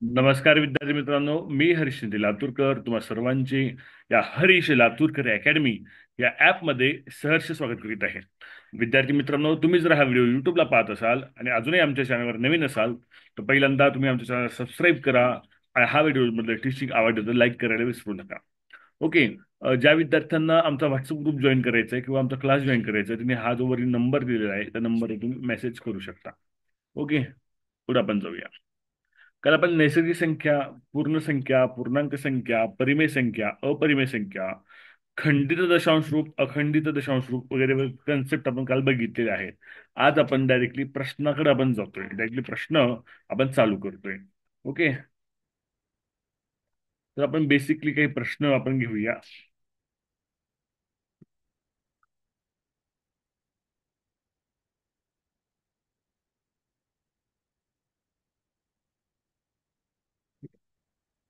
नमस्कार विद्यार्थी मित्रांनो, मी हरीश लातूरकर तुम्हा सर्वांचे या हरीश लातूरकर अकॅडमी या ॲपमध्ये सहर्ष स्वागत करीत आहे. विद्यार्थी मित्रांनो, तुम्ही जर हा व्हिडिओ यूट्यूबला पाहत असाल आणि अजूनही आमच्या चॅनलवर नवीन असाल तर पहिल्यांदा तुम्ही आमच्या चॅनल सबस्क्राईब करा आणि हा व्हिडिओमध्ये टीचिंग आवडलं तर लाईक करायला विसरू नका. ओके. ज्या विद्यार्थ्यांना आमचा व्हॉट्सअप ग्रुप जॉईन करायचा आहे किंवा आमचा क्लास जॉईन करायचा आहे त्यांनी हा जो वरील नंबर दिलेला आहे त्या नंबरवर तुम्ही मेसेज करू शकता. ओके. पुढे आपण जाऊया. कारण आपण नैसर्गिक संख्या, पूर्ण संख्या, पूर्णांक संख्या, परिमेय संख्या, अपरिमेय संख्या, खंडित दशांश रूप, अखंडित दशांश रूप वगैरे कन्सेप्ट आपण काल बघितलेले आहेत. आज आपण डायरेक्टली प्रश्नाकडे आपण जातोय. डायरेक्टली प्रश्न आपण चालू करतोय. ओके. तर आपण बेसिकली काही प्रश्न आपण घेऊया.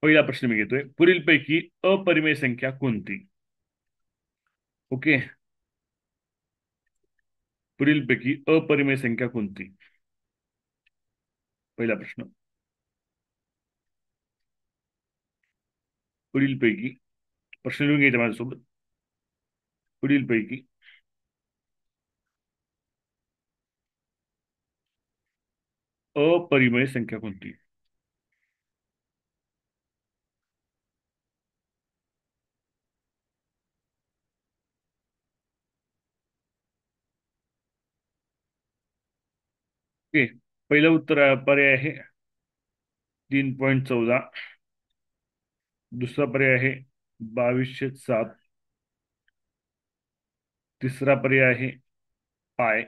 पहिला प्रश्न मी घेतोय, पुढीलपैकी अपरिमेय संख्या कोणती? ओके. पुढीलपैकी अपरिमेय संख्या कोणती? पहिला प्रश्न. पुढीलपैकी प्रश्न लिहून घ्यायचा माझ्यासोबत. पुढीलपैकी अपरिमेय संख्या कोणती? ओके. पहिलं उत्तर पर्याय आहे 3.14. दुसरा पर्याय आहे 2207. तिसरा पर्याय आहे पाय.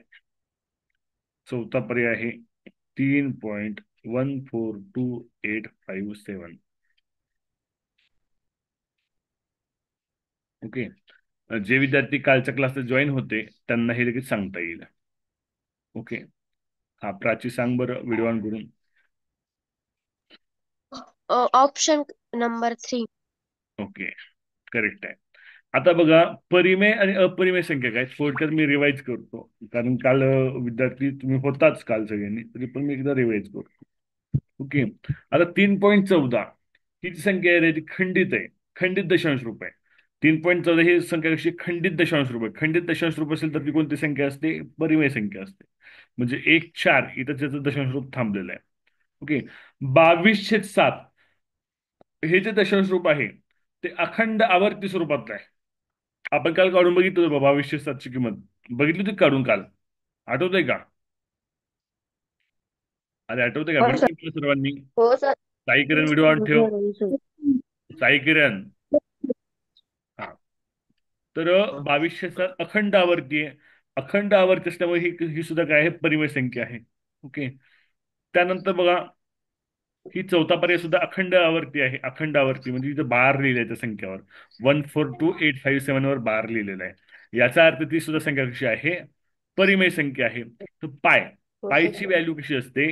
चौथा पर्याय आहे 3.142857. ओके. जे विद्यार्थी कालच्या क्लासला जॉईन होते त्यांना हे लगेच सांगता येईल. ओके. हा प्राची सांग बरं व्हिडिओ ऑन करून. Option number 3. ओके. करेक्ट आहे. आता बघा, परिमेय आणि अपरिमेय संख्या काय थोडक्यात मी रिवाईज करतो. कारण काल विद्यार्थी तुम्ही होताच काल सगळ्यांनी, तरी पण मी एकदा रिवाईज करतो. ओके. आता 3.14 ही जी संख्या आहे ती खंडित आहे. खंडित दशांश रूप आहे. 3.14 ही संख्या कशी खंडित दशांश रूप आहे. खंडित दशांश रूप असेल तर ती कोणती संख्या असते? परिमेय संख्या असते. म्हणजे 1-4 इथं त्याचं दशांश रूप थांबलेलं आहे. ओके. 22/7 हे जे दशांश रूप आहे ते अखंड आवर्ती स्वरूपात आहे. आपण काल काढून बघितलं होतं बाबा 22/7ची किंमत. बघितली होती काढून काल? आठवतंय का? अरे आठवतंय का? हो सर. बघितली का सर्वांनी? हो sir. Sai Kiran video on ठेव. साई किरण. हा. तर 22/7 अखंड आवर्ती आहे. अखंड आवर्ती असल्यामुळे ही ही सुद्धा काय आहे? परिमेय संख्या आहे. ओके. त्यानंतर बघा, ही चौथा पर्याय सुद्धा अखंड आवर्ती आहे. अखंड आवर्ती म्हणजे इथं बार लिहिलंय त्या संख्यावर. 142,857 वर बार लिहिलेला आहे. याचा अर्थ ती सुद्धा संख्या कशी आहे? परिमेय संख्या आहे. तर पाय. हो सर. पायची व्हॅल्यू कशी असते?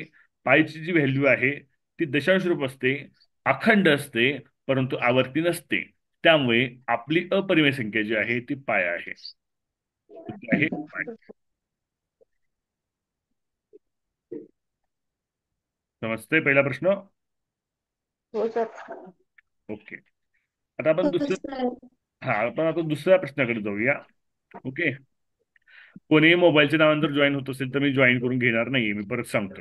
पायची जी व्हॅल्यू आहे ती दशांश रूप असते, अखंड असते, परंतु आवर्ती नसते. त्यामुळे आपली अपरिमेय संख्या जी आहे ती पाय आहे. ती आहे पाय. समजतंय पहिला प्रश्न? हो सर. ओके. आता आपण हो दुसरं. सर. हा, आपण आता दुसऱ्या प्रश्नाकडे जाऊया. ओके. कोणीही मोबाईलच्या नावाने जर जॉईन होत असेल तर मी जॉईन करून घेणार नाहीये, मी परत सांगतो.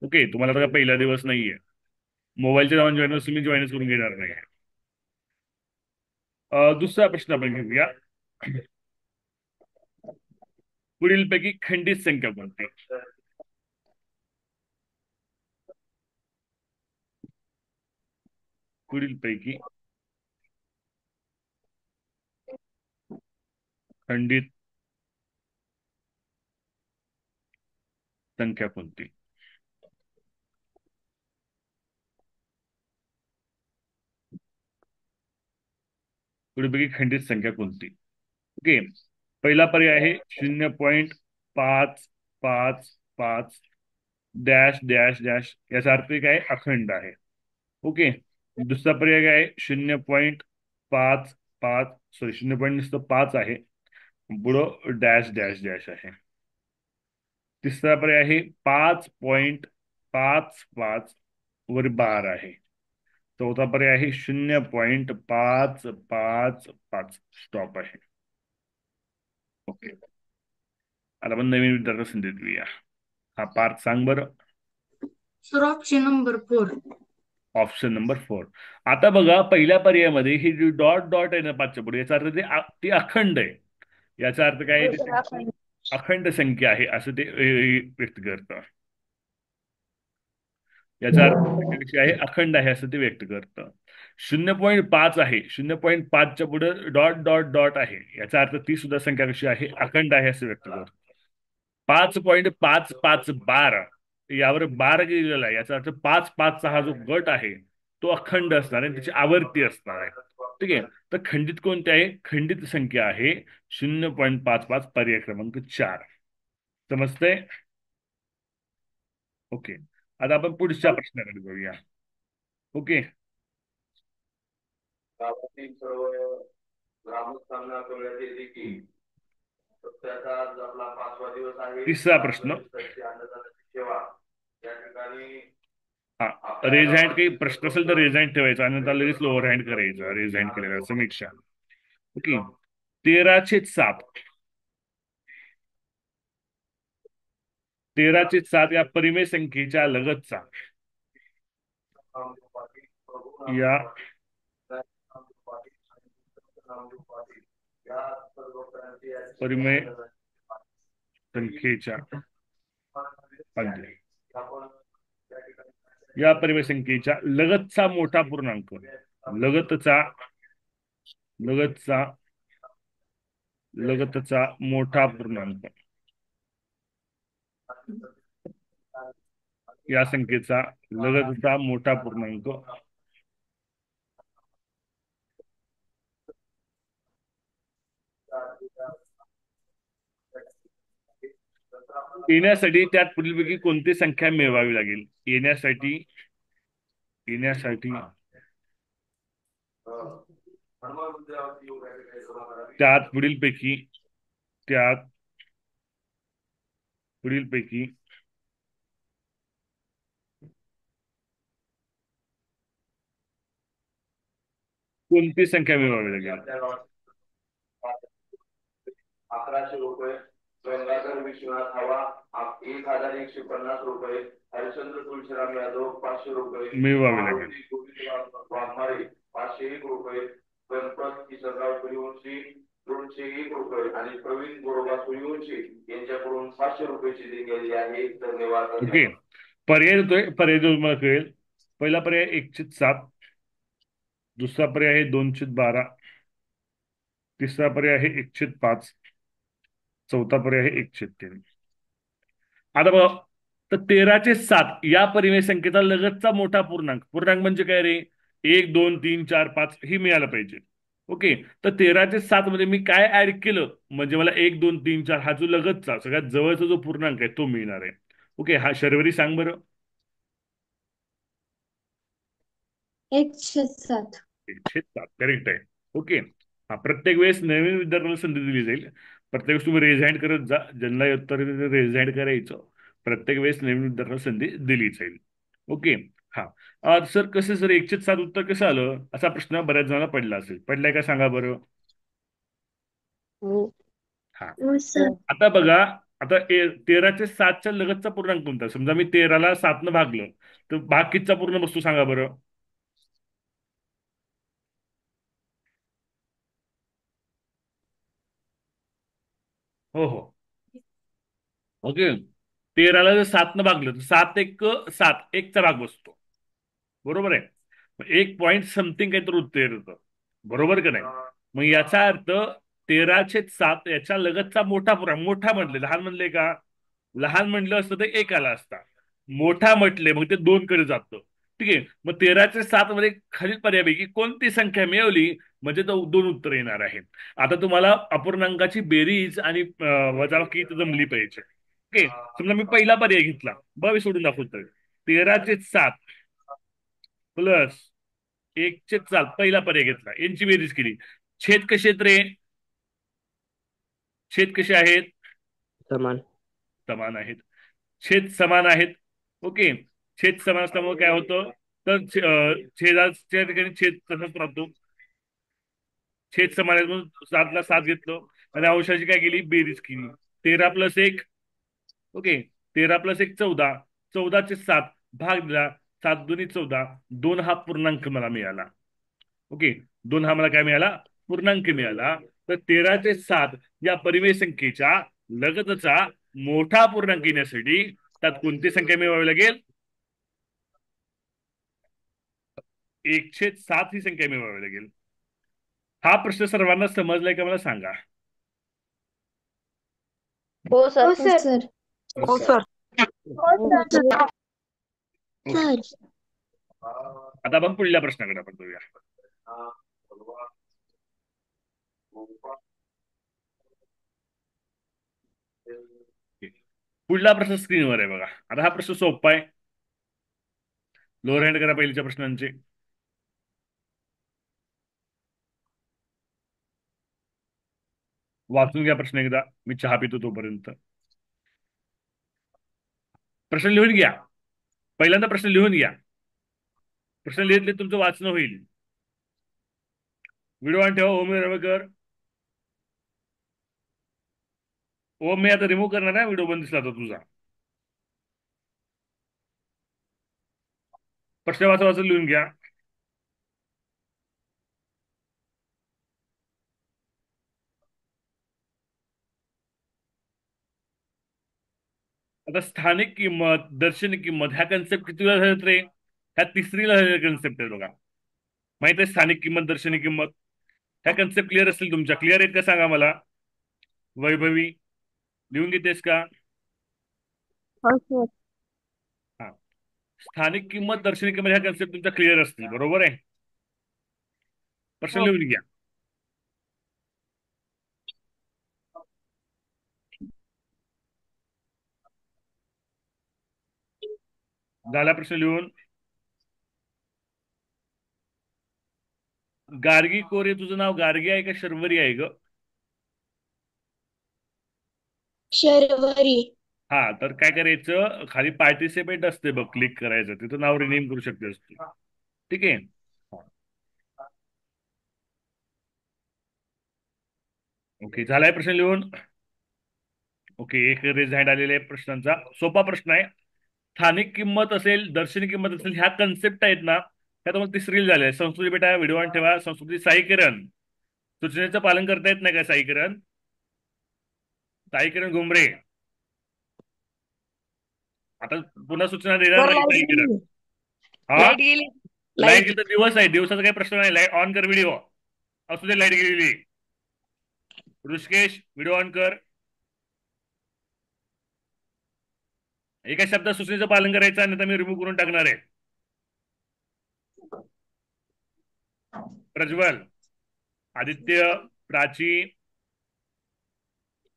ओके. तुम्हाला तर पहिला दिवस नाहीये. मोबाईलच्या नावाने जॉईन असेल मी जॉईनच करून घेणार नाही. दुसरा प्रश्न आपण घेऊया. पुढीलपैकी खंडित संख्या कोणती? पुढीलपैकी खंडित संख्या कोणती? पुढीलपैकी खंडित संख्या कोणती? ओके. पहिला पर्याय आहे 0.555 डॅश डॅश डॅश. याचा अर्थ काय? अखंड आहे. ओके. दुसरा पर्याय काय आहे? 0.55, सॉरी 0. 5 आहे. पुढं डॅश डॅश डॅश आहे. तिसरा पर्याय आहे 5.55 वर बार आहे. चौथा पर्याय आहे 0.555 स्टॉप आहे. ओके. आता आपण नवीन विद्यार्थ्यांना संधी देऊया. हा पार्थ सांग बरं. Sir option number 4. Option number 4. आता बघा पहिल्या पर्यायामध्ये ही जी डॉट डॉट आहे ना पाचच्या पुढे, याचा अर्थ ती अखंड आहे. याचा अर्थ काय हो आहे? सर, ती आपण अखंड संख्या आहे असं ते व्यक्त करतं. याचा अर्थ संख्या कशी आहे? अखंड आहे असं ते व्यक्त करतं. 0.5 आहे, 0.5च्या पुढे डॉट डॉट डॉट आहे, याचा अर्थ ती सुद्धा संख्या कशी आहे? अखंड आहे असं व्यक्त करतं. 5.555 यावर बार गेलेला आहे, याचा अर्थ 5 5चा हा जो गट आहे तो अखंड असणार आहे, त्याची आवर्ती असणार आहे. ठीक आहे. तर खंडित कोणते आहे? खंडित संख्या आहे 0.55, पर्याय क्रमांक 4. समजतंय? ओके. आता आपण पुढच्या प्रश्नाकडे जाऊया. ओके. गावातील सर्व ग्रामस्थांना कळण्यात येते की सत्याचा आज आपला 5वा दिवस आहे. तिसरा प्रश्न. अन्नदानाची सेवा या ठिकाणी हा, रेज हँड, काही प्रश्न असेल तर रेज हँड ठेवायचा आणि त्याला लगेच लोअर हँड करायचा, रेज हँड केलेला समीक्षा. ओके. 13/7. 13/7 या परिमेय संख्येच्या लगतचा या परिमेय संख्येच्या या परिमेय संख्येच्या लगतचा मोठा पूर्णांक, लगतचा लगतचा लगतचा मोठा पूर्णांक या संख्येचा लगतचा मोठा पूर्णांक येण्यासाठी त्यात पुढीलपैकी कोणती संख्या मिळवावी लागेल? येण्यासाठी त्यात पुढीलपैकी कोणती संख्या मिळवावी लागेल? 1100 रुपये. गंगाधर विश्वनाथ हवा 1150 रुपये. हरिश्चंद्र तुळशीराम यादव 500 रुपये. मिळवावे लागेल. वाघमारे 501 रुपये. गणपत किशनराव सूर्यवंशी 201 रुपये आणि प्रवीण गोरोबा सूर्यवंशी यांच्याकडून 500 रुपयाची देणगी आली आहे. धन्यवाद. ओके. पर्याय तुम्हाला कळेल. पहिला पर्याय 1/7, दुसरा पर्याय आहे 2/12, तिसरा पर्याय आहे 1/5, चौथा पर्याय आहे 1/3. आता बघा, तर 13/7 या परिमेय संख्येचा लगतचा मोठा पूर्णांक, पूर्णांक म्हणजे काय रे? 1 2 3 4 5 ही मिळालं पाहिजे. ओके. तर 13/7 मध्ये मी काय ऍड केलं म्हणजे मला 1 2 3 4 हा जो लगतचा सगळ्यात जवळचा जो पूर्णांक आहे तो मिळणार आहे. ओके. हा शर्वरी सांग बरं. 1/7. 1/7 करेक्ट आहे. ओके. हा, प्रत्येक वेळेस नवीन विद्यार्थ्यांना संधी दिली जाईल. प्रत्येक वेळेस तुम्ही रेज हँड करत जा, ज्यांना उत्तर रेज हँड करायचं. प्रत्येक वेळेस नवीन विद्यार्थ्यांना संधी दिली जाईल. ओके. हा, सर कसं सर 1/7 उत्तर कसं आलं असा प्रश्न बऱ्याच जणांना पडला असेल. पडलाय का सांगा बरं. हो हा, हो सर. आता बघा, आता 13/7च्या लगतचा पूर्णांक कोणता? समजा मी 13ला 7 भागलं तर भाग कितीचा पूर्ण बसतो सांगा बरं. हो हो. ओके. 13ला जर 7 भागलं तर 7 एकचा भाग बसतो. बरोबर आहे. मग 1 समथिंग काहीतरी उत्तर येतं. बरोबर का नाही? मग याचा अर्थ 13/7 याच्या लगतचा मोठा पूर्णांक, मोठा म्हटले, लहान म्हणले का? लहान म्हणलं असतं तर 1 आला असता. मोठा म्हटले मग ते 2 कडे जातं. ठीक आहे. मग 13/7 मध्ये खालील पर्यायापैकी कोणती संख्या मिळवली म्हणजे तो 2 उत्तर येणार आहे. आता तुम्हाला अपूर्णांकाची बेरीज आणि वजाबाकी इथं जमली पाहिजे. ओके. समजा मी पहिला पर्याय घेतला, बघ सोडून दाखवतोय. 13/7 प्लस 1/7 पहिला पर्याय घेतला, यांची बेरीज केली. छेद कसे आहेत रे? छेद कसे आहेत? समान. समान आहेत. छेद समान आहेत. ओके. छेद समान असल्यामुळे काय होतं? तर छेदाच्या ठिकाणी छेद तसंच राहतो. छेद समान आहे म्हणून 7ला 7 घेतलं आणि अंशाची काय केली, बेरीज केली. 13+1, ओके, 13+1 14, 14/7 भाग दिला, 7×2 14, 2 हा पूर्णांक मला मिळाला. ओके, 2 हा मला काय मिळाला, पूर्णांक मिळाला. तर 13/7 या परिमेय संख्येच्या लगतचा मोठा पूर्णांक येण्यासाठी त्यात कोणती संख्या मिळवावी लागेल, 1/7 ही संख्या मिळवावी लागेल. हा प्रश्न सर्वांना समजलाय का मला सांगा. हो सर. हो सर. सर. हो सर. आता आपण पुढल्या प्रश्नाकडे आपण जाऊया. पुढला प्रश्न स्क्रीनवर आहे बघा. आता हा प्रश्न सोपा आहे. लोअर हँड करा पहिल्याच्या प्रश्नांचे. वाचून घ्या प्रश्न एकदा, मी चहा पितो तोपर्यंत. प्रश्न लिहून घ्या. पहिल्यांदा प्रश्न लिहून घ्या. प्रश्न लिहित तुमचं वाचणं होईल. व्हिडिओ ऑन ठेवा. ओम रवेकर. ओम मी आता रिमूव्ह करणार आहे, व्हिडिओ बंद दिसला तर तुझा. प्रश्न वाचून लिहून घ्या. आता स्थानिक किंमत, दर्शनी किंमत ह्या कन्सेप्ट कितीला झाल्यात रे? ह्या तिसरीला कन्सेप्ट आहे बघा. माहित आहे स्थानिक किंमत, दर्शनी किंमत ह्या कन्सेप्ट क्लिअर असतील तुमच्या? क्लिअर आहेत का सांगा मला. वैभवी लिहून घेतेस का? हो सर. हा, स्थानिक किंमत, दर्शनी किंमत ह्या कन्सेप्ट तुमच्या क्लिअर असतील, बरोबर आहे. प्रश्न हो. लिहून घ्या. झाला प्रश्न लिहून? गार्गी कोरे, तुझं नाव गार्गी आहे का शर्वरी आहे ग? शर्वरी. हा, तर काय करायचं, खाली पार्टिसिपेट असते बघ, क्लिक करायचं, तिथं नाव रिनेम करू शकतेस तू. ठीक आहे. ओके, झालाय प्रश्न लिहून? ओके, एक रेज हँड आलेला आहे प्रश्नांचा. सोपा प्रश्न आहे. स्थानिक किंमत असेल, दर्शनी किंमत असेल, ह्या कन्सेप्ट आहेत ना, ह्या तुम्हाला तिसरी झाल्या. संस्कृती बेटा व्हिडिओ ऑन ठेवा. संस्कृती. साई किरण, सूचनेचं पालन करता येत नाही का साई किरण? साई किरण घुमरे, आता पुन्हा सूचना देणार नाही साई किरण. हा, लाईट गेली. लाईट गेली तर दिवस आहे, दिवसाचा काही प्रश्न नाही. लाईट ऑन कर, व्हिडिओ असू दे लाईट गेलेली. ऋषिकेश व्हिडिओ ऑन कर. एका शब्दात सूचनेचं पालन करायचं आणि मी रिमूव्ह करून टाकणार आहे. प्रज्वल, आदित्य, प्राची,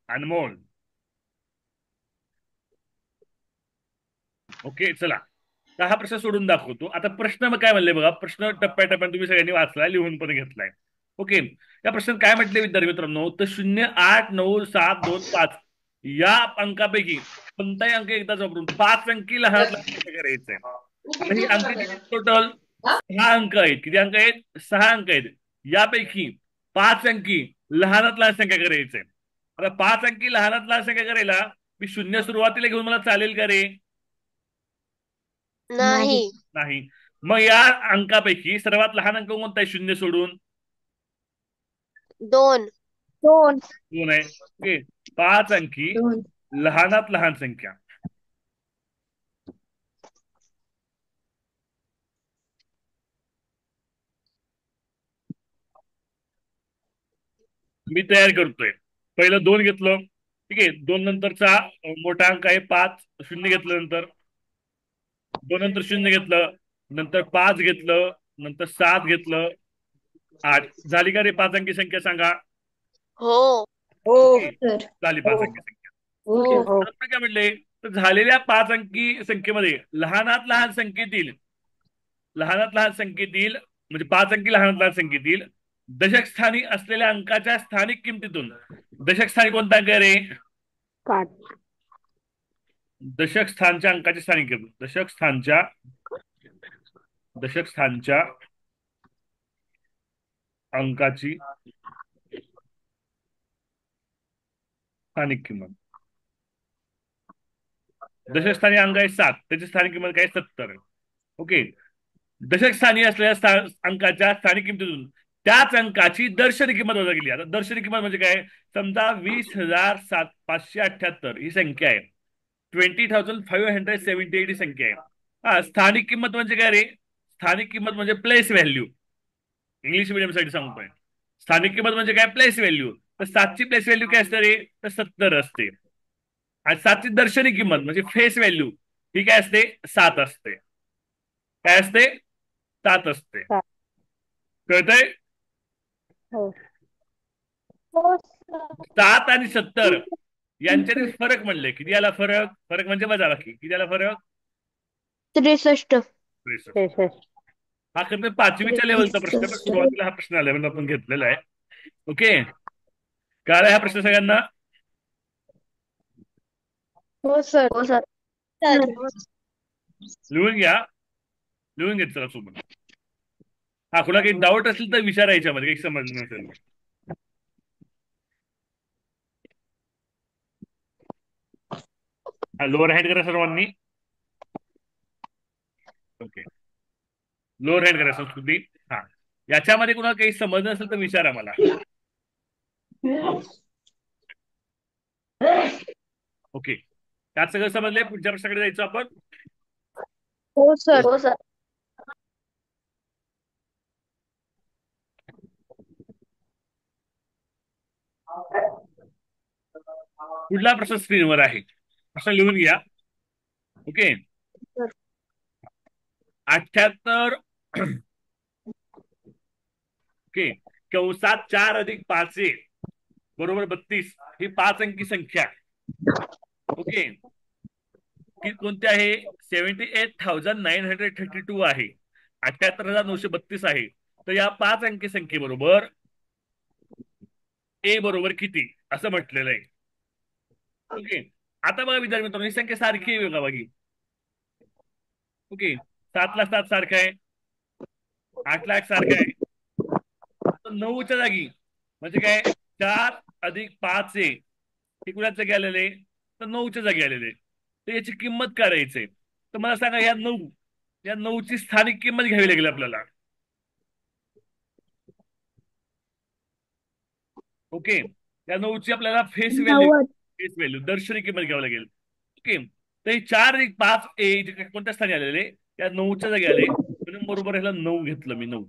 अनमोल. ओके, चला. तर हा प्रश्न सोडून दाखवतो. आता प्रश्न मग काय म्हणले बघा. प्रश्न टप्प्याटप्प्याने तुम्ही सगळ्यांनी वाचलाय, लिहून पण घेतलाय. ओके, या प्रश्नात काय म्हटले विद्यार्थी मित्रांनो, तर 0, 8, 9, 7, 2, 5 या अंकापैकी कोणताही अंक एकदाच वापरून 5 अंकी लहानात लहान संख्या करायचंय. आता ही अंक किती टोटल? 6 अंक आहेत. किती अंक आहेत? 6 अंक आहेत. यापैकी 5 अंकी लहानात लहान संख्या करायचंय. आता 5 अंकी लहानात लहान संख्या करायला मी शून्य सुरुवातीला घेऊन मला चालेल का रे? नाही. नाही. मग या अंकापैकी सर्वात लहान अंक कोणता आहे शून्य सोडून? 2. 2 आहे. ओके, 5 अंकी लहानात लहान संख्या. मी तयार करतोय. पहिलं 2 घेतलं, ठीक आहे. 2 नंतरचा मोठा अंक आहे 5, 0 घेतलं, नंतर 2 नंतर 0 घेतलं, नंतर 5 घेतलं, नंतर 7 घेतलं, 8 झाली का रे 5 अंकी संख्या सांगा? हो. Okay, sir. झाली 5 अंकी संख्या. हो. आता काय म्हटले, तर झालेल्या 5 अंकी संख्येमध्ये लहानात लहान संख्येतील म्हणजे 5 अंकी लहानात लहान संख्येतील दशक स्थानी असलेल्या अंकाच्या स्थानिक किमतीतून दशक स्थानी कोणता अंक आहे रे? 5. दशक स्थानच्या अंकाची स्थानिक किंमत. दशक स्थानच्या अंकाची स्थानिक किंमत. दशक स्थानी अंक आहे 7, त्याची स्थानिक किंमत काय 70. ओके. दशक स्थानी असलेल्या अंकाच्या स्थानिक किंमतीतून त्याच अंकाची दर्शनी किंमत वजा केली. आता दर्शनी किंमत म्हणजे काय? समजा 20,578 ही संख्या आहे. 20,578 ही संख्या आहे. हा, स्थानिक किंमत म्हणजे काय रे? स्थानिक किंमत म्हणजे प्लेस व्हॅल्यू. इंग्लिश मिडियम साठी सांगतोय. स्थानिक किंमत म्हणजे काय? Place value. तर 7ची प्लेस व्हॅल्यू काय असते रे? तर 70 असते. आणि 7ची दर्शनी किंमत म्हणजे फेस व्हॅल्यू ही काय असते? 7 असते. काय असते? 7 असते. 7. कळतंय? हो. हो सर. 7 आणि 70 यांच्यातील फरक म्हणले. किती आला फरक? फरक म्हणजे वजाबाकी. किती आला फरक? 63. 63. हा खरं तर 5वीच्या लेवलचा प्रश्न, पण सुरुवातीला हा प्रश्न आला म्हणजे आपण घेतलेला आहे. ओके. काय हा प्रश्न सगळ्यांना? हो सर. हो सर. लिहून घ्या. लिहून घेत चला सोबत. हा, कुणा काही डाऊट असेल तर विचारा, याच्यामध्ये काही समजलं नसेल. लोअर हँड करा सर्वांनी. ओके. लोअर हँड करा संस्कृती. हा, याच्यामध्ये कुणाला काही समजलं असेल तर विचारा मला. ओके. त्यात सगळं समजलंय. पुढच्या प्रश्नाकडे जायचं आपण. हो सर. हो सर. पुढला प्रश्न स्क्रीनवर आहे. प्रश्न लिहून घ्या. ओके. 78. ओके. कंसात 4 अधिक 5 बरोबर 32 ही 5 अंकी संख्या. ओके. की कोणती आहे? 78,932 आहे. 78,932 आहे. तर या 5 अंकी संख्येबरोबर ए बरोबर किती असं म्हटलेलं आहे. ओके. आता बघा विद्यार्थी मित्रांनो, ही संख्या सारखी आहे बघा बघी. ओके. 7ला 7 सारखं आहे. 8ला 8 सारखं आहे. 9च्या जागी म्हणजे काय? 4 अधिक 5 हे कुणाच्या जागी आलेले? तर 9च्या जागी आलेले. तर याची किंमत काढायची. तर मला सांगा, या 9ची स्थानिक किंमत घ्यावी लागेल आपल्याला. ओके. या 9ची आपल्याला फेस व्हॅल्यू दर्शनी किंमत घ्यावी लागेल. ओके. तर हे 4 अधिक 5 कोणत्या स्थानी आलेले? या 9च्या जागी आले, म्हणून बरोबर ह्याला 9 घेतलं मी. 9.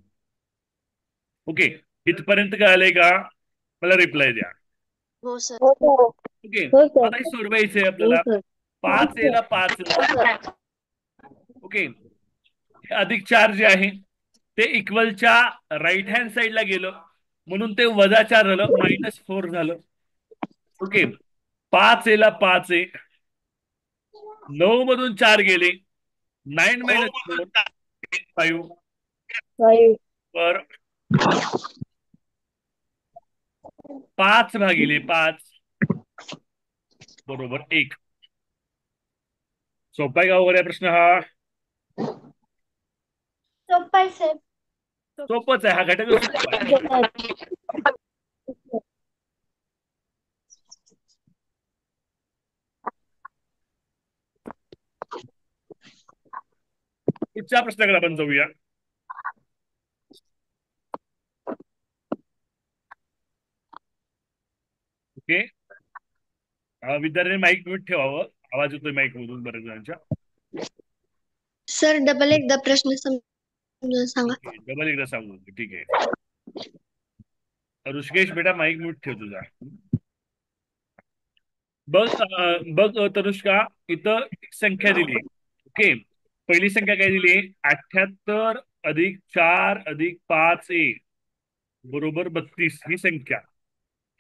ओके. इथपर्यंत काय आलंय का? मला रिप्लाय द्या. हो सर. हो सर. ओके. हो सर. आता हे सोडवायचंय हो आपल्याला. सर. 5 ला 5 ओके. अधिक 4 जे आहे ते इक्वलच्या राईट हँड साईडला गेलं, म्हणून ते वजा 4 झालं, -4 झालं. ओके. 5 ला 5 9 मधून 4 गेले. 9 - 4 5 वर 5 भागिले 5 बरोबर 1. सोपा आहे का वगैरे प्रश्न हा? सोपं सर. सोपच आहे. हा घटक सोपा आहे. पुढच्या प्रश्नाकडे आपण जाऊया. ओके. विद्यार्थ्यांनी माईक म्यूट ठेवावं. आवाज येतोय माईक मधून बऱ्याच जणांच्या. सर डबल एकदा प्रश्न समजून सांगा. डबल एकदा सांगू. ठीक आहे. ऋषिकेश बेटा, माईक म्यूट ठेव तुझा. बघ बघ तनुष्का, इथं एक संख्या दिली. ओके. पहिली संख्या काय दिली? 78 अधिक 4 अधिक 5 बरोबर 32 ही संख्या.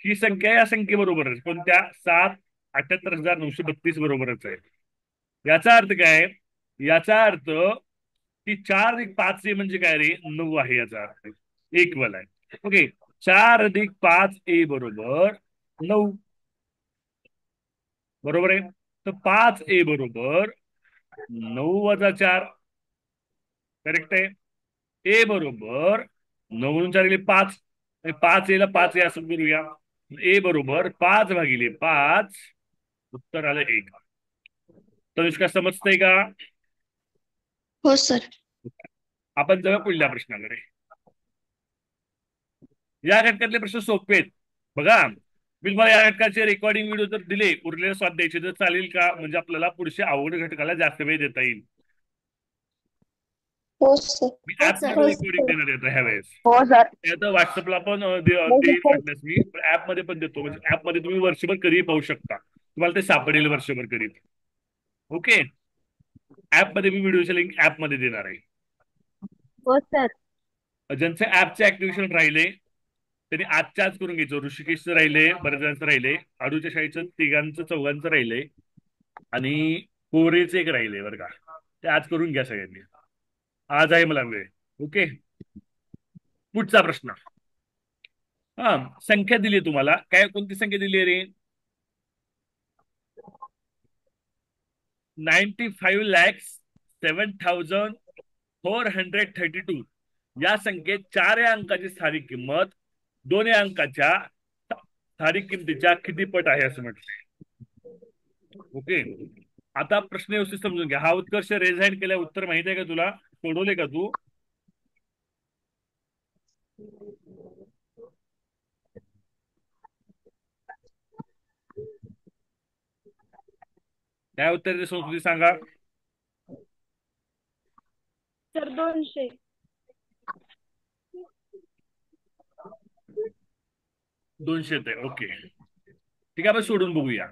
ही संख्या या संख्येबरोबर आहे. कोणत्या? 7,78,932 बरोबरच आहे. याचा अर्थ काय? याचा अर्थ की 4 अधिक 5 म्हणजे काय रे? 9 आहे. याचा अर्थ इक्वल आहे. ओके. 4 अधिक 5 बरोबर 9 बरोबर आहे. तर 5 बरोबर 9 - 4 करेक्ट आहे. ए बरोबर 9 म्हणून 4 गेले 5. 5 येला 5 आहे असं करूया. ए बरोबर 5/5. उत्तर आलं 1. तनुष्का समजतंय का? हो सर. आपण जाऊया पुढल्या प्रश्नाकडे. या घटकातले प्रश्न सोपे आहेत बघा. मी तुम्हाला या घटकाचे रेकॉर्डिंग व्हिडिओ जर दिले उरलेल्या स्वाध्यायाचे तर चालेल का? म्हणजे आपल्याला पुढच्या अवघड घटकाला जास्त वेळ देता येईल. हो सर. मी हो ऍप सर. मध्ये रेकॉर्डिंग देणार येतं ह्या वेळेस. हो सर. आता व्हॉट्सअपला पण देईल वाटल्यास मी ऍप मध्ये पण देतो. म्हणजे ऍप मध्ये तुम्ही वर्षभर कधी पाहू शकता. तुम्हाला ते सापडेल वर्षभर कधी. ओके. ऍप मध्ये मी व्हिडिओची लिंक ऍप मध्ये देणार आहे. हो सर. ज्यांचे ऍपचे ऍक्टिव्हेशन राहिले त्यांनी आजच्या आज करून घ्यायचं. ऋषिकेशचं राहिले, बऱ्याच जणांचं राहिले, आडूच्या शाळेचं 3-4 राहिले आणि कोरेचं एक राहिले बरं का. ते आज करून घ्या सगळ्यांनी. आज आहे मला वेळ. ओके. पुढचा प्रश्न. हा संख्या दिली तुम्हाला. काय कोणती संख्या दिली आहे रे? 95,07,432 या संख्येत 4 या अंकाची स्थानिक किंमत 2 या अंकाच्या स्थानिक किमतीच्या किती पट आहे असं म्हटलंय. ओके. आता प्रश्न व्यवस्थित समजून घ्या. हा उत्कर्ष रेज हँड केल्या उत्तर माहित आहे का तुला? सोडवले का तू? काय उत्तर ते संस्कृती सांगा. सर 200. 200 ते ओके. ठीक आहे. आपण सोडून बघूया.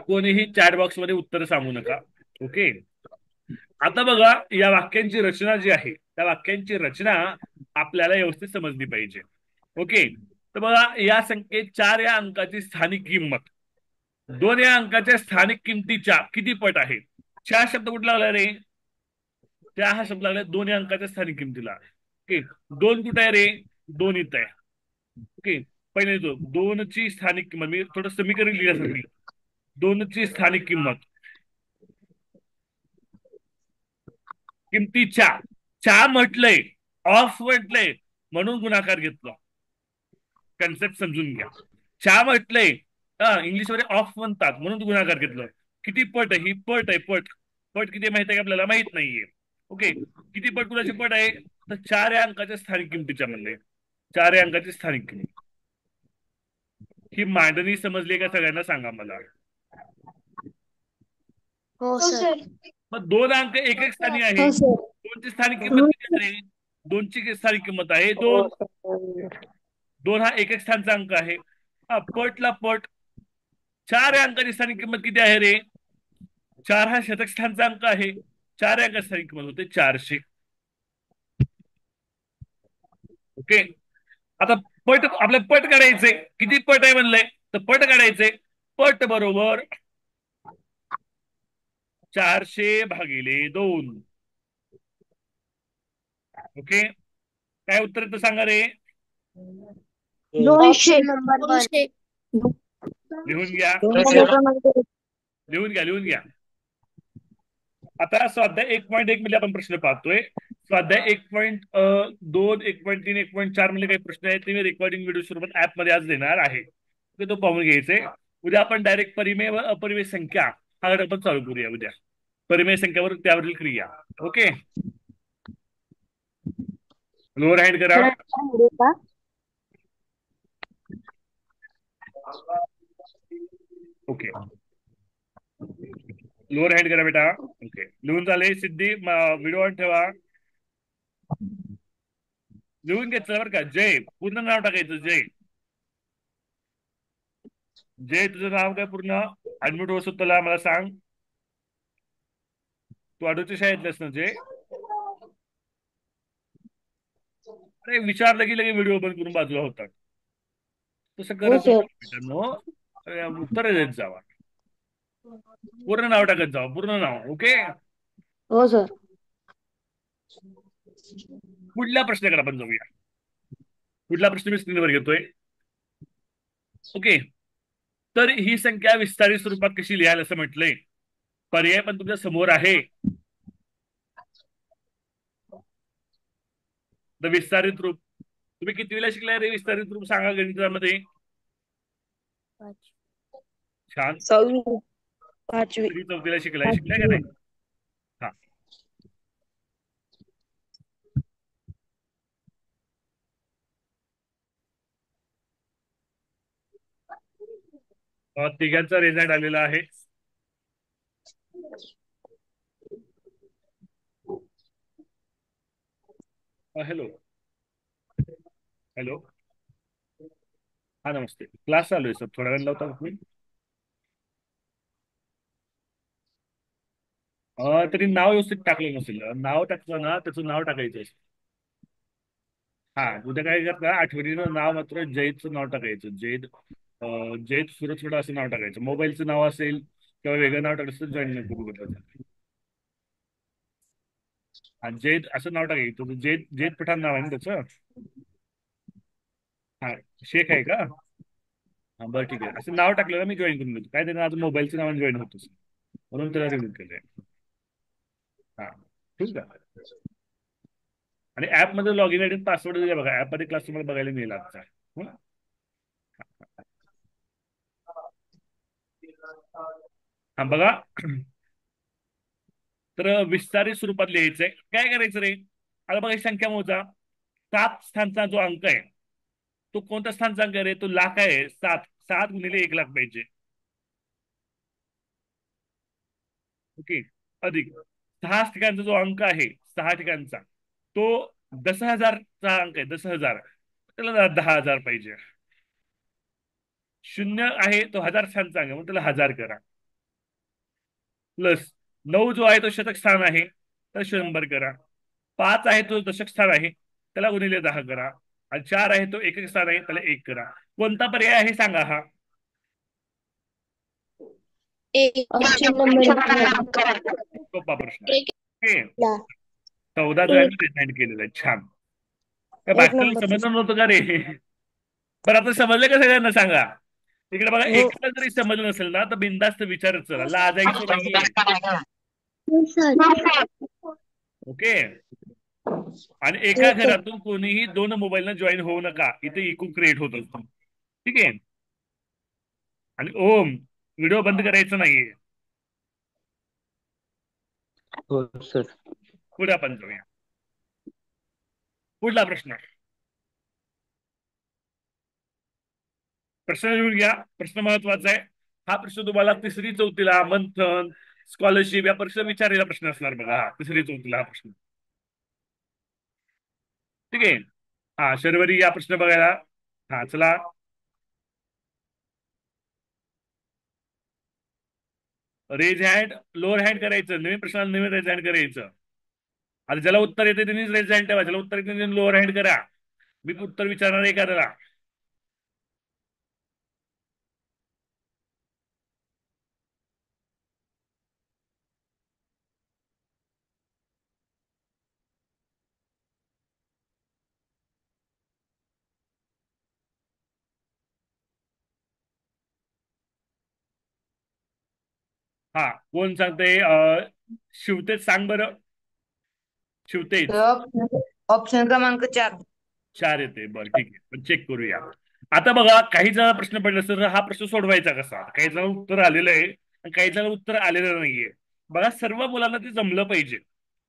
कोणीही चॅट बॉक्स मध्ये उत्तर सांगू नका. ओके. आता बघा या वाक्यांची रचना जी आहे त्या वाक्यांची रचना आपल्याला व्यवस्थित समजली पाहिजे. ओके. तर बघा या संख्येत 4 या अंकाची स्थानिक किंमत 2 या अंकाच्या स्थानिक किमतीच्या किती पट आहे? 4 शब्द कुठला लागला रे? त्या हा शब्द लागला 2 या अंकाच्या स्थानिक किमतीला. ओके. 2 कुठे आहे रे? 2 इथं आहे. ओके. पहिले येतो 2 ची स्थानिक किंमत. मी थोडं समीकरण लिहिण्यासाठी 2 ची स्थानिक किंमत किमतीच्या च्या म्हटलंय ऑफ म्हटलंय म्हणून गुणाकार घेतला. कन्सेप्ट समजून घ्या. च्या म्हटलंय इंग्लिश मध्ये ऑफ म्हणतात म्हणून गुणाकार घेतलं. किती पट आहे? ही पट आहे. पट पट किती माहित आहे का आपल्याला? माहित नाहीये. ओके. किती पट कुणाची पट आहे? तर 4 या अंकाच्या स्थानिक किमतीच्या म्हणले. 4 या अंकाची स्थानिक किंमत. ही मांडणी समजली का सगळ्यांना सांगा मला. हो सर. मग 2 अंक एक एक स्थानी आहे. हो सर. 2 ची स्थानिक किंमत किती आहे? 2 ची स्थानिक किंमत आहे 2. 2 हा एक एक स्थानचा अंक आहे. हा पटला पट. 4 या अंकाची स्थानिक किंमत किती आहे रे? 4 हा शतक स्थानचा अंक आहे. 4 या अंकाची स्थानिक किंमत होते 400. ओके. आता पट आपल्या पट काढायचे. किती पट आहे म्हणलंय तर पट काढायचे. पट बरोबर 400/2. ओके. काय उत्तर येतं सांगा रे? 200. नंबर 1. लिहून घ्या. लिहून घ्या. लिहून घ्या. आता स्वाध्याय 1.1 मध्ये आपण प्रश्न पाहतोय. स्वाध्याय 1.2 1.3 1.4 मध्ये काही प्रश्न आहेत ते मी रेकॉर्डिंग व्हिडिओ स्वरूपात ऍप मध्ये आज देणार आहे. तो पाहून घ्यायचे. उद्या आपण डायरेक्ट परिमेय व अपरिमेय संख्या हा घटक आपण चालू करूया उद्या. परिमेय संख्यावर त्यावरील क्रिया. ओके. लोअर हँड करा. ओके. लोअर हँड करा बेटा. ओके. लिहून झाले. सिद्धी व्हिडिओ ऑन ठेवा. लिहून घेतलं बरं का. जय पूर्ण नाव टाकायचं. जय. जय तुझं नाव काय पूर्ण? ऍडमिट होत तुला मला सांग. तू आडूच्या शाळेतलास ना जय? अरे विचारलं की लगे व्हिडिओ बंद करून बाजूला होतात. तसं करत उत्तर देत जावा. पूर्ण नाव टाकत जावा. पूर्ण नाव. ओके. हो सर. पुढल्या प्रश्नाकडे आपण जाऊया. पुढला प्रश्न मी स्क्रीनवर घेतोय. ओके. तर ही संख्या विस्तारित स्वरूपात कशी लिहायला असं म्हटलंय. पर्याय पण तुमच्या समोर आहे. द विस्तारित रूप. तुम्ही कितवीला शिकलाय रे विस्तारित रूप सांगा गणितामध्ये. छान. 6वी 5वी. तरी 4थीला शिकलाय का नाही? हा. तिघांचा रिझल्ट आलेला आहे. Hello hello. हा नमस्ते. क्लास चालू आहे सर, थोड्या वेळ लावता तुम्ही. तरी नाव व्यवस्थित टाकलं नसेल. नाव टाकलं ना, त्याचं नाव टाकायचं असेल. हा, उद्या काय करता, आठवणीनं नाव मात्र जयदचं नाव टाकायचं. जयद सुरक्षित असं नाव टाकायचं. मोबाईलचं नाव असेल किंवा वेगळं नाव टाकायचं तर जॉईन करून बदलायचं. हा, जयद असं नाव टाकायचं. जयद जयद पठाण नाव आहे ना त्याचं. हा, शेख आहे का? हा बरं ठीक आहे. असं नाव टाकलं ना मी जॉईन करून देतो. काय त्यानं आज मोबाईलचं नाव जॉईन होतोच, म्हणून त्याला रिमूव्ह केलंय. हा ठीक आहे. आणि ऍपमध्ये लॉग इन आयडी पासवर्ड दिला बघा. ऍपमध्ये क्लास तुम्हाला बघायला मिळेल आजचा. हं? हा बघा. तर विस्तारित स्वरूपात लिहायचंय. काय करायचं रे, आता बघा ही संख्या मोजा. 7 स्थानचा जो अंक आहे तो कोणत्या स्थानचा अंक आहे रे? तो लाख आहे. 7 7 गुणिले 1 लाख पाहिजे. ओके. अधिक 6 ठिकाणचा जो अंक आहे, 6 ठिकाणचा, तो 10,000चा अंक आहे. 10,000, त्याला 10,000 पाहिजे. शून्य आहे तो 1000 स्थानचा अंक आहे, म्हणून त्याला 1000 करा. प्लस 9 जो आहे तो शतक स्थान आहे, तर 100 करा. 5 आहे तो दशक स्थान आहे, त्याला गुणिले 10 करा. आणि 4 आहे तो एकक स्थान आहे, त्याला 1 करा. कोणता पर्याय आहे सांगा हा? ऑप्शन नंबर सोपा प्रश्न आहे. एक ओके. ला 14 जणांनी डिझाईन केलेलं आहे. छान. काय एक बाकीचं नंबर. समजलं नव्हतं का रे? बरं आता समजलं का सगळ्यांना सांगा. इकडे बघा, हो. एकाला जरी समजलं नसेल ना तर बिंदास्त विचारत चला, लाजायचं नाहीये. ओके. आणि एका ओके. घरातून कोणीही 2 मोबाईलनं जॉईन होऊ नका. इथे इको क्रिएट होत असतो. ठीक आहे. आणि ओम, व्हिडिओ बंद करायचं नाहीये. हो सर. पुढे आपण जाऊया. पुढला प्रश्न. प्रश्न लिहून घ्या. प्रश्न महत्वाचा आहे. हा प्रश्न तुम्हाला 3री 4थीला मंथन, स्कॉलरशिप या परीक्षा विचारलेला प्रश्न असणार बघा. हा 3री 4थीला हा प्रश्न. ठीक आहे. हा शर्वरी या प्रश्न बघायला. हा चला. रेज हँड, लोअर हँड करायचं. नवीन प्रश्नाला नवीन रेज हँड करायचं. आता ज्याला उत्तर येते त्यांनीच रेज हँड ठेवा. ज्याला उत्तर येते त्यांनी लोअर हँड करा. मी उत्तर विचारणार एखाद्याला. हा कोण सांगते? शिवतेज सांग बरं. शिवतेज. ऑप्शन क्रमांक 4. 4 येते. बरं ठीक आहे, पण चेक करूया. आता बघा, काही जण प्रश्न पडला सर हा प्रश्न सोडवायचा कसा. काही जण उत्तर आलेलं आहे आणि काही जण उत्तर आलेलं नाहीये. बघा, सर्व मुलांना ते जमलं पाहिजे.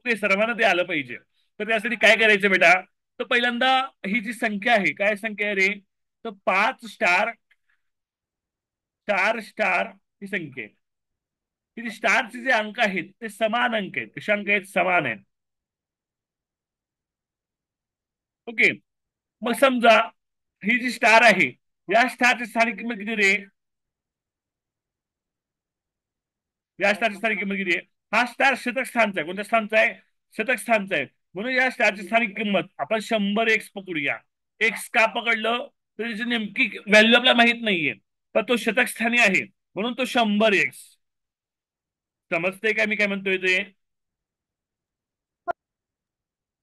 ते सर्वांना ते आलं पाहिजे. तर त्यासाठी काय करायचं बेटा, तर पहिल्यांदा ही जी संख्या आहे, काय संख्या आहे रे, तर 5 स्टार 4 स्टार ही संख्या आहे. की स्टारचे जे अंक आहेत ते समान अंक आहेत. कशा अंक आहेत? समान आहेत. ओके. मग समजा ही जी स्टार आहे, या स्टारची स्थानिक किंमत किती रे? या स्टारची स्थानिक किंमत किती आहे? हा स्टार शतक स्थानचा आहे. कोणत्या स्थानचा आहे? शतक स्थानचा आहे. म्हणून या स्टारची स्थानिक किंमत आपण 100x पकडूया. एक्स का पकडलं तर त्याची नेमकी व्हॅल्यू आपल्याला माहित नाहीये, पण तो शतक स्थानी आहे म्हणून तो 100x. समजते काय मी काय म्हणतोय ते?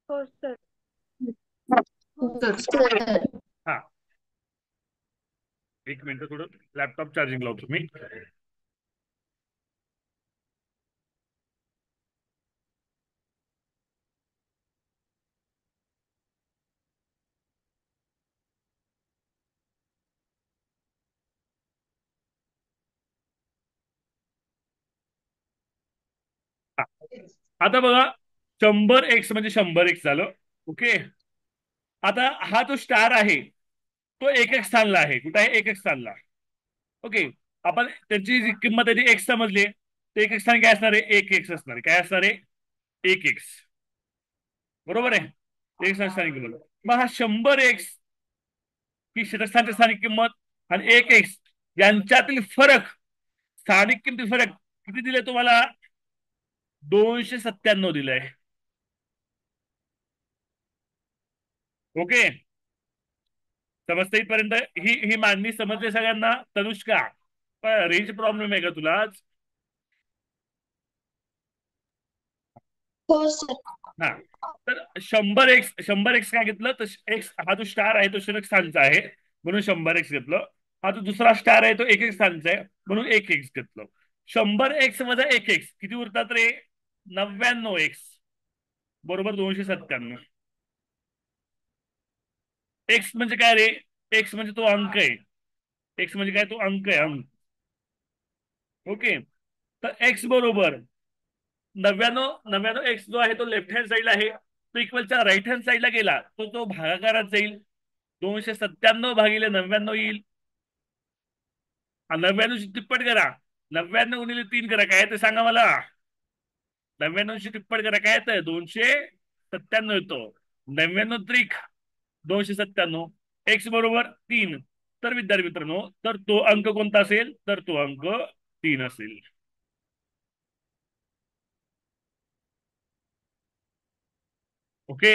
हो सर. हा, एक मिनिट, थोडं लॅपटॉप चार्जिंग लावतो मी. आता बघा 100x म्हणजे 100x झालं. ओके. आता हा जो स्टार आहे तो एक एक स्थानला आहे. कुठे आहे? एक एक स्थानला. ओके. आपण त्याची जी किंमत आहे ती एक्स समजली. ते एक एक स्थान काय असणार आहे? एक एक्स असणार आहे. काय असणार आहे? एक एक्स. बरोबर आहे. एक स्थानिक किंमत. मग हा 100x ही शीतस्थानची स्थानिक किंमत आणि एक एक्स यांच्यातील फरक, स्थानिक किमती फरक किती दिले तुम्हाला? 297 दिलंय. ओके. समजते इथपर्यंत? ही ही मांडणी समजते सगळ्यांना? तनुष्का, रेंज प्रॉब्लेम आहे का तुला आज? हो सर. हा. तर 100x काय घेतलं तर एक्स हा जो स्टार आहे तो शिल्लक स्थानचा आहे म्हणून 100x घेतलं. हा जो दुसरा स्टार आहे तो एक एक स्थानचा आहे म्हणून एक एक्स घेतलं. 100x वजा एक एक्स किती उरतात रे? 99x बरोबर 297. एक्स म्हणजे काय रे? एक्स म्हणजे तो अंक आहे. एक्स म्हणजे काय? तो अंक आहे, अंक. ओके. तर एक्स बरोबर 99 एक्स जो आहे तो लेफ्ट हँड साईडला आहे. तो इक्वलच्या राईट हँड साईडला गेला तो तो भागाकारात जाईल. 297 भागिले 99 येईल. 99 तिप्पट करा. 99 गुणिले 3 करा. काय ते सांगा मला? 99 तिप्पट करा. काय येतं? 297 येतो. 99 त्रिक 297. एक्स बरोबर 3. तर विद्यार्थी मित्रांनो, तर तो अंक कोणता असेल? तर तो अंक 3 असेल. ओके.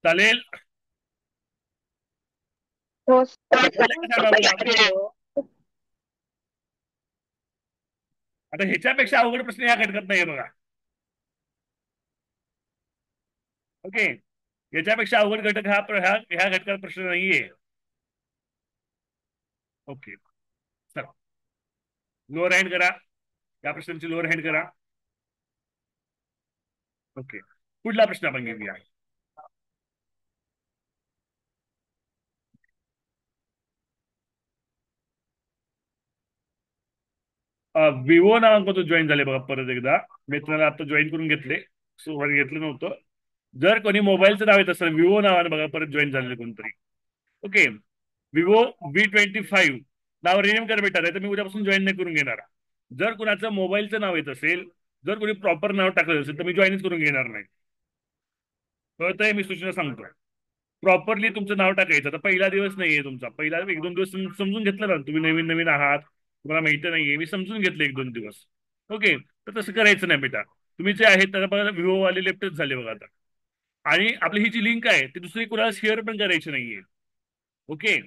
चालेल. हो सांगा मला. आता ह्याच्यापेक्षा अवघड प्रश्न ह्या घटकात नाहीये बघा. ओके. याच्यापेक्षा अवघड घटक ह्या घटकात प्रश्न नाहीये. ओके. चला, लोअर हँड करा. या प्रश्नांची लोअर हँड करा. ओके. पुढला प्रश्न आपण घेऊया. विवो नावांक तो जॉईन झाले बघा परत एकदा. मित्राला आता जॉईन करून घेतले. सुरुवात घेतलं नव्हतं. जर कोणी मोबाईलचं नाव येत असेल विवो नावाने बघा परत जॉईन झालेलं कोणतरी. ओके. विवो V25 नाव रिनेम कर बेटा, नाही तर मी उद्यापासून जॉईन नाही करून घेणार. जर कुणाचं मोबाईलचं नाव येत असेल, जर कोणी प्रॉपर नाव टाकलं असेल तर मी जॉईनच करून घेणार नाही. कळतंय? मी सूचना सांगतो. प्रॉपरली तुमचं नाव टाकायचं. आता पहिला दिवस नाहीये तुमचा. पहिला 1-2 दिवस समजून घेतलं ना, तुम्ही नवीन नवीन आहात, तुम्हाला माहिती नाहीये, मी समजून घेतलं 1-2 दिवस. ओके. तर तसं करायचं नाही बेटा. तुम्ही जे आहेत त्याला बघा विवो वाले लेफ्टच झाले बघा आता. आणि आपली ही जी लिंक आहे ती दुसरी कुणाला शेअर पण करायची नाहीये. ओके.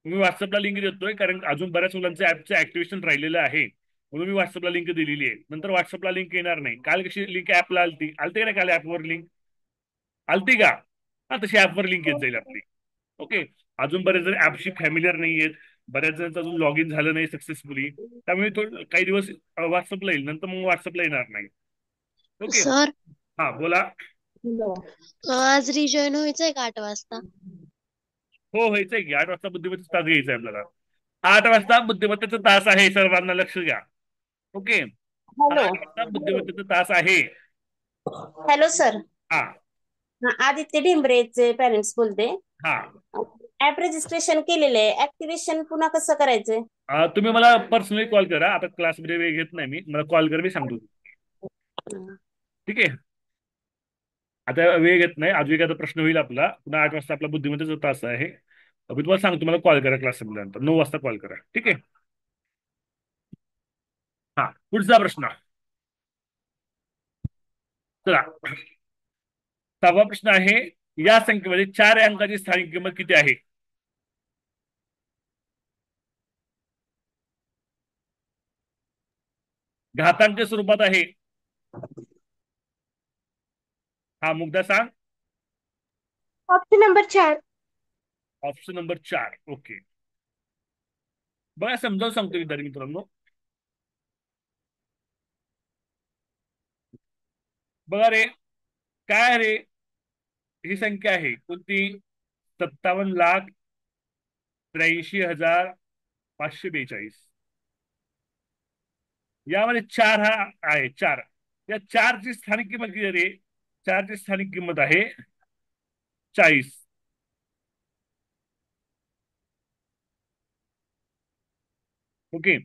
तुम्ही व्हॉट्सअपला लिंक देतोय कारण अजून बऱ्याच मुलांचं ऍपचं ऍक्टिव्हेशन राहिलेलं आहे म्हणून मी व्हॉट्सअपला लिंक दिलेली आहे. नंतर व्हॉट्सअपला लिंक येणार नाही. काल कशी लिंक ऍपला आलती का नाही? काल ऍपवर लिंक आलती का? हा, तशी ऍपवर लिंक येत जाईल आपली. ओके. अजून बरेच जण ऍपशी फॅमिलियर नाही आहेत. बऱ्याच जणांचं अजून लॉग इन झालं नाही सक्सेसफुली. त्यामुळे तो काही दिवस व्हॉट्सअपला येईल, नंतर मग व्हॉट्सअपला येणार नाही. ओके. सर, हा बोला. आज रिजॉईन व्हायचंय का 8 वाजता? हो, व्हायचंय की 8 वाजता बुद्धिमत्तेचा तास घ्यायचा आहे आपल्याला. 8 वाजता बुद्धिमत्तेचा तास आहे, सर्वांना लक्ष द्या. ओके. हॅलो. 8 वाजता बुद्धिमत्तेचा तास आहे. Hello sir. हा. आदित्य ढेंबरेचे पॅरेंट्स बोलते. हा. ऍप रजिस्ट्रेशन केलेलं आहे, ऍक्टिव्हेशन पुन्हा कसं करायचंय? तुम्ही मला पर्सनली कॉल करा. आता क्लासमध्ये वेळ घेत नाही मी. मला कॉल करा, मी सांगतो. ठीक आहे. आता वेळ घेत नाही. अजून एखादा प्रश्न होईल आपला. पुन्हा 8 वाजता आपला बुद्धिमत्तेचा तास आहे. मी तुम्हाला सांगतो. मला कॉल करा क्लास संपल्यानंतर 9 वाजता कॉल करा. ठीक आहे. हा, पुढचा प्रश्न. चला, 6वा प्रश्न आहे. या संख्येमध्ये 4 अंकाची स्थानिक किंमत किती आहे? घातांक स्वरूपात आहे. हा, मुग्धा सांग. Option number 4. Option number 4. Okay. बघा, समजावून सांगतो विद्यार्थी मित्रांनो. बघा रे, काय रे, ही संख्या आहे कोणती? 57,83,542. यामध्ये चार हा आहे, चार. या चारची स्थानिक किंमत किती आहे रे? चारची स्थानिक किंमत आहे 40. ओके.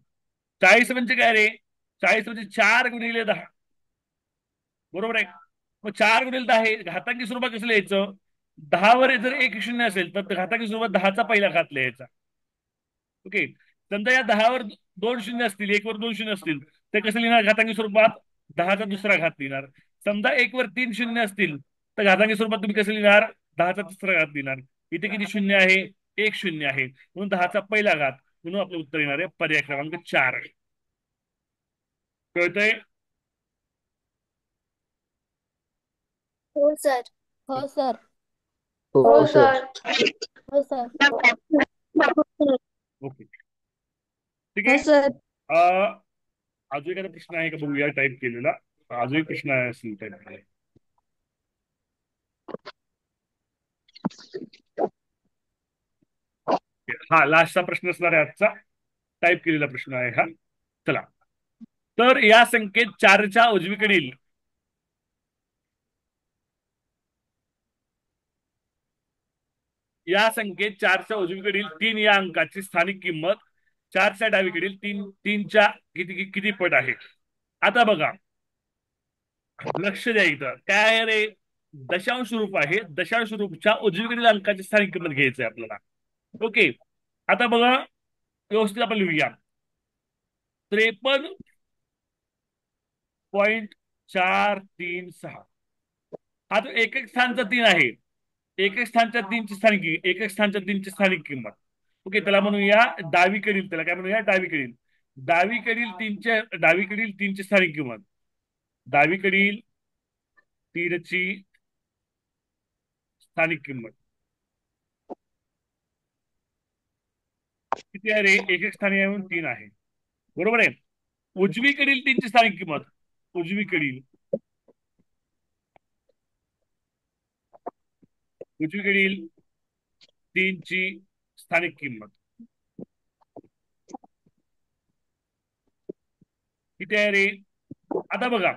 40 म्हणजे काय रे? 40 म्हणजे 4 × 10. बरोबर आहे. मग 4 × 10 हे घातांकी स्वरूपात कसं लिहायचं? 10 वर जर एक शून्य असेल तर घातांकी स्वरूपात 10चा पहिला घात लिहायचा. ओके. समजा या 10वर दोन शून्य असतील, 1 वर दोन शून्य असतील, ते कसं लिहिणार घातांकी स्वरूपात? 10चा दुसरा घात लिहिणार. समजा 1 वर 3 शून्य असतील तर घातांकी स्वरूपात तुम्ही कसं लिहिणार? 10चा तिसरा घात लिहिणार. इथे किती शून्य आहे? एक शून्य आहे, म्हणून 10चा पहिला घात. म्हणून आपलं उत्तर येणार आहे पर्याय क्रमांक 4. कळतंय? हो सर. हो सर. हो हो सर. सर. हो सर. ओके, ठीक हो आहे. सर. अजून एखादा प्रश्न आहे का बघूया टाईप केलेला? अजून एक प्रश्न आहे असेल टाईप केलेला. हा लास्टचा प्रश्न असणार आहे आजचा, टाईप केलेला प्रश्न आहे हा. चला, तर या संख्येत 4च्या उजवीकडील या संख्येत 4च्या उजवीकडील 3 या अंकाची स्थानिक किंमत 4च्या डावीकडील 3च्या किती किती पट आहे? आता बघा, लक्ष द्या इथं काय आहे रे? दशांश रूप आहे. दशांश रूपच्या उजवीकडील अंकाची स्थानिक किंमत घ्यायची आहे आपल्याला. ओके. आता बघा, व्यवस्थित आपण लिहूया. 53.436. हा तो एक एक स्थानचा 3 आहे. एक एक स्थानच्या 3ची स्थानिक, एक एक स्थानच्या 3ची स्थानिक किंमत. ओके, त्याला म्हणूया डावीकडील, त्याला काय म्हणूया? डावीकडील. डावीकडील 3ची स्थानिक किंमत. डावीकडील 3ची स्थानिक किंमत किती आहे रे? एक एक स्थानी आहे म्हणून 3 आहे. बरोबर आहे. उजवीकडील 3ची स्थानिक किंमत. उजवीकडील उजवीकडील 3ची स्थानिक किंमत किती आहे रे? आता बघा,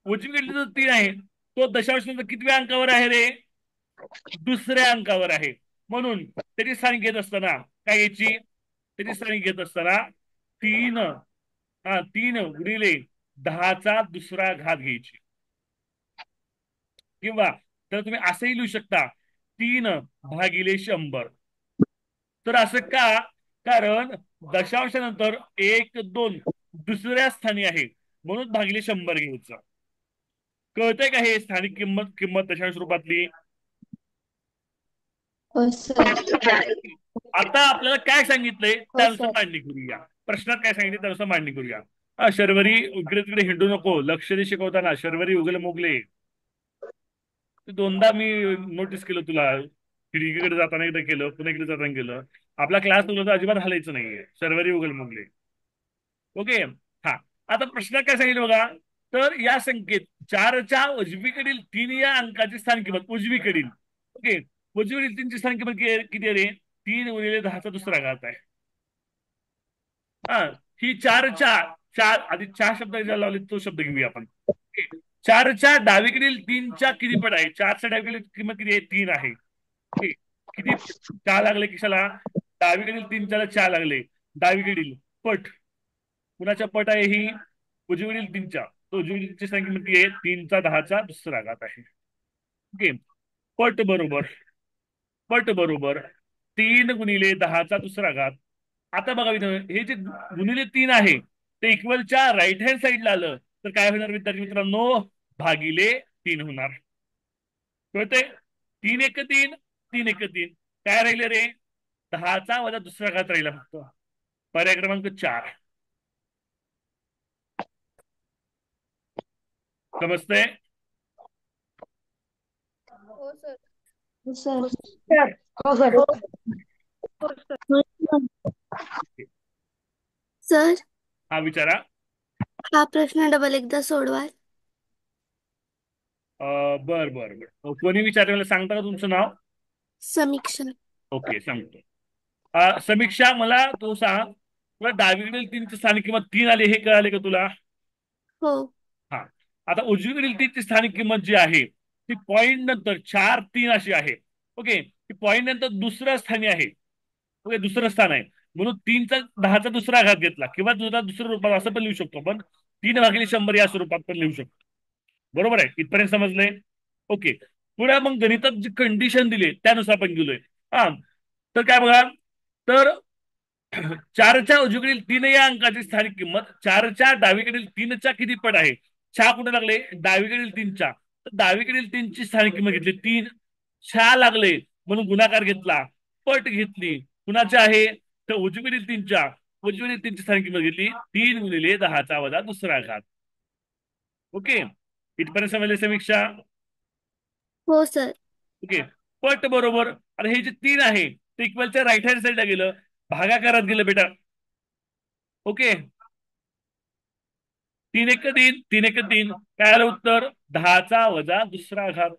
उजवीकडील जो 3 आहे तो दशांश नंतर कितव्या अंकावर आहे रे? दुसऱ्या अंकावर आहे. म्हणून त्याची स्थानिक घेत असताना काय घ्यायची? त्याची स्थानिक घेत असताना 3 3 × 10चा दुसरा घात घ्यायची. किंवा तर तुम्ही असंही लिहू शकता 3/100. तर असं का? कारण दशांशानंतर 1 2 दुसऱ्या स्थानी आहे, म्हणून भागिले 100 घ्यायचं. कळतंय का हे स्थानिक किंमत किंमत दशांश रूपातली? हो सर. आता आपल्याला काय सांगितलंय हो त्यानुसार सर. मांडणी करूया. प्रश्नात काय सांगितलं त्यानुसार मांडणी करूया. शर्वरी इकडे तिकडे हिंडू नको, लक्ष दे शिकवताना. शर्वरी उगले मोगले, दोनदा मी नोटीस केलं तुला. खिडकीकडे जाताना एकदा केलं, पुन्हा इकडे जाताना केलं. आपला क्लास तुला तर अजिबात हलायचं नाहीये. शर्वरी उगल मोगले. ओके. हा, आता प्रश्नात काय सांगितलं बघा. तर या संख्येत 4च्या उजवीकडील 3 या अंकाची स्थानिक किंमत. उजवीकडील, ओके, उजवीकडील 3ची स्थानिक किंमत किती आहे रे? 3 × 10चा दुसरा घात आहे. हा, ही 4 आधी 4 शब्द ज्याला लावले तो शब्द घेऊया आपण. 4च्या डावीकडील 3च्या किती पट आहे? 4च्या डावीकडील किंमत किती आहे? 3 आहे. ओके. किती 4 लागले कशाला? डावीकडील 3च्या 4 लागले. डावीकडील पट कुणाच्या पट आहे ही? उजवीकडील 3च्या. तो उजवीकडीलची संख्या किती आहे? 3/10चा दुसरा घात आहे. ओके. पट बरोबर 3 × 10चा दुसरा घात. आता बघा हे जे गुणिले 3 आहे ते इक्वलच्या राईट हँड साईडला आलं तर काय होणार विद्यार्थी मित्रांनो? भागिले 3 होणार. कळतंय? 3 × 1 = 3, 3 × 1 = 3. काय राहिले रे? 10चा वजा दुसरा घात राहिला फक्त. पर्याय क्रमांक 4. समजतंय? हो सर. हो सर. हो सर. सर, हा, विचारा. हा प्रश्न डबल एकदा सोडवा. बर बर बर, कोणी विचारलं मला सांगता का तुमचं नाव? समीक्षा. ओके, सांगतो. समीक्षा, मला तू सांग, तुला डावीकडील 3ची स्थानिक किंमत 3 आली हे कळाले का तुला? हो हा, आता उजवीकडील तीनची स्थानिक किंमत जी आहे ती पॉईंट नंतर 4 3 अशी आहे. ओके, ती पॉईंट नंतर दुसऱ्या स्थानी आहे. ओके, दुसरं स्थान आहे. म्हणून 3चा 10चा दुसरा घात घेतला किंवा दुसऱ्या रूपात असं पण लिहू शकतो आपण. 3/100 या स्वरूपात पण लिहू शकतो. बरोबर आहे, इथपर्यंत समजलंय? ओके, पुढे मग गणितात जी कंडिशन दिली त्यानुसार आपण गेलोय. हा, तर काय बघा, तर 4च्या उजवीकडील 3 या अंकाची स्थानिक किंमत 4च्या डावीकडील 3च्या किती पट आहे? 6 कुठे लागले? डावीकडील 3च्या. तर डावीकडील 3ची स्थानिक किंमत घेतली 3. 6 लागले म्हणून गुणाकार घेतला, पट घेतली. कुणाच्या आहे? तर उजवीकडील 3च्या. उजवीकडील 3ची स्थानिक किंमत घेतली 3 गुणिले 10चा वजा दुसरा घात. ओके, इथपर्यंत समजले समीक्षा? हो सर. ओके, पट बरोबर. आता हे जे 3 आहे ते इक्वलच्या राईट हँड साईडला गेलं, भागाकारात गेलं बेटा. ओके, 3 1 3, 3 1 3, काय आलं उत्तर? 10चा वजा दुसरा घात.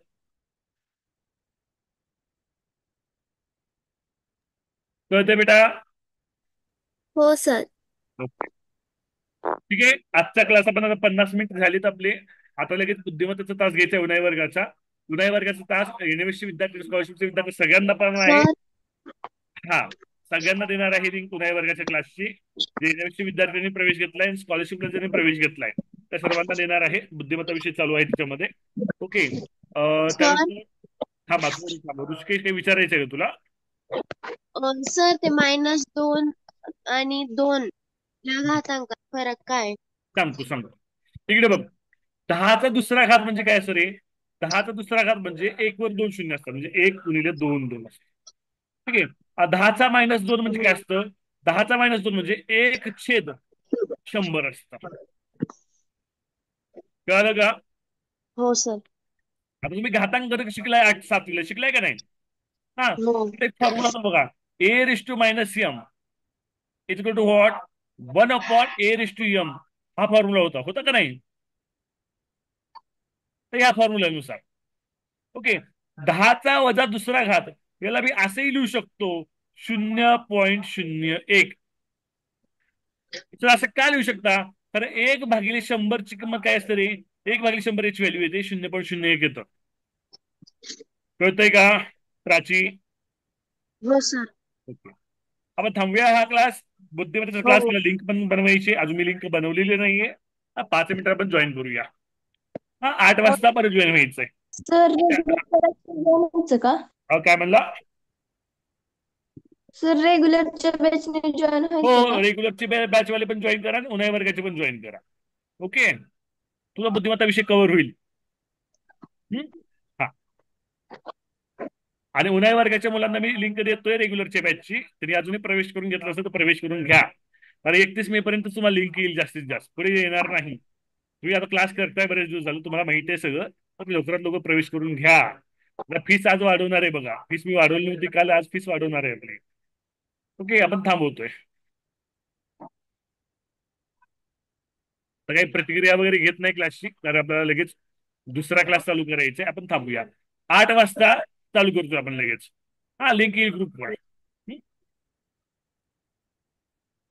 कळते बेटा? हो सर. ठीक आहे, आजचा क्लास आपण आता 50 मिनिट झालीत आपले. आता लगेच बुद्धिमत्तेचा तास घ्यायचा उन्हाळी वर्गाचा. उन्हाळी वर्गाचा तास युनिव्हर्सिटी विद्यार्थी स्कॉलरशिपचे विद्यार्थी सगळ्यांना पण आहे. सर हा, सगळ्यांना देणार आहे लिंक उन्हाळी वर्गाच्या क्लासची. जे युनिव्हर्सिटी विद्यार्थ्यांनी प्रवेश घेतलाय, स्कॉलरशिपला ज्यांनी प्रवेश घेतलाय त्या सर्वांना देणार आहे. बुद्धिमत्ता विषय चालू आहे त्याच्यामध्ये. ओके, सर त्यानंतर थांबा, ऋषिकेश काही विचारायचं आहे का तुला? सर ते -2 आणि 2 या घातांकात फरक काय? सांगतो. तिकडे बघ, 10चा दुसरा घात म्हणजे काय सर? 10चा दुसरा घात म्हणजे 1 वर 2 शून्य असतात, म्हणजे 1 गुणिले 2 2 असतं. ठीक आहे, 10चा -2 म्हणजे काय असतं? 10चा -2 म्हणजे 1/100 असतं. कळलं का? हो सर. आता तुम्ही घातांक घटक शिकलाय 7वीला, शिकलाय का नाही? हा, हो. एक फॉर्म्युला होता बघा, a⁻m is equal to what? 1/a⁻m. हा फॉर्म्युला होता का नाही? तर या फॉर्म्युल्यानुसार ओके, 10चा वजा दुसरा घात याला मी असंही लिहू शकतो 0.01. तर असं काय लिहू शकता? तर 1/100 ची किंमत काय असते रे? 1/100 याची व्हॅल्यू येते 0.01 येतं. कळतंय का प्राची? हो सर. ओके, आपण थांबूया हा क्लास. बुद्धिमत्तेचा क्लास हो. मला लिंक पण बनवायची, अजून मी लिंक बनवलेली नाहीये. 5 मिनिटं आपण जॉईन करूया. हा, 8 वाजता परत जॉईन व्हायचंय. सर रेग्युलरचं का? काय म्हणला? सर रेग्युलरच्या बॅचने जॉईन हो, व्हायचं का? रेग्युलरची बॅचवाले पण जॉईन करा, उन्हाळी वर्गाचे पण जॉईन करा. ओके, तुझा बुद्धिमत्ता विषय कव्हर होईल. हा, आणि उन्हाळी वर्गाच्या मुलांना मी लिंक देतोय रेग्युलरच्या बॅचची. त्यांनी अजूनही प्रवेश करून घेतला असेल तर प्रवेश करून घ्या. आणि 31 मे पर्यंत तुम्हाला लिंक येईल जास्तीत जास्त, पुढे येणार नाही. तुम्ही आता क्लास करताय बरेच दिवस झालं, तुम्हाला माहिती आहे सगळं. तर लवकरात लवकर प्रवेश करून घ्या. फीस आज वाढवणार आहे बघा, फीस मी वाढवली नव्हती काल, आज फीस वाढवणार आहे आपली. ओके, आपण थांबवतोय. तर काही प्रतिक्रिया वगैरे घेत नाही क्लासची, कारण आपल्याला लगेच दुसरा क्लास चालू करायचा आहे. आपण थांबूया, 8 वाजता चालू करतोय आपण लगेच. हा, लिंक येईल ग्रुपवर.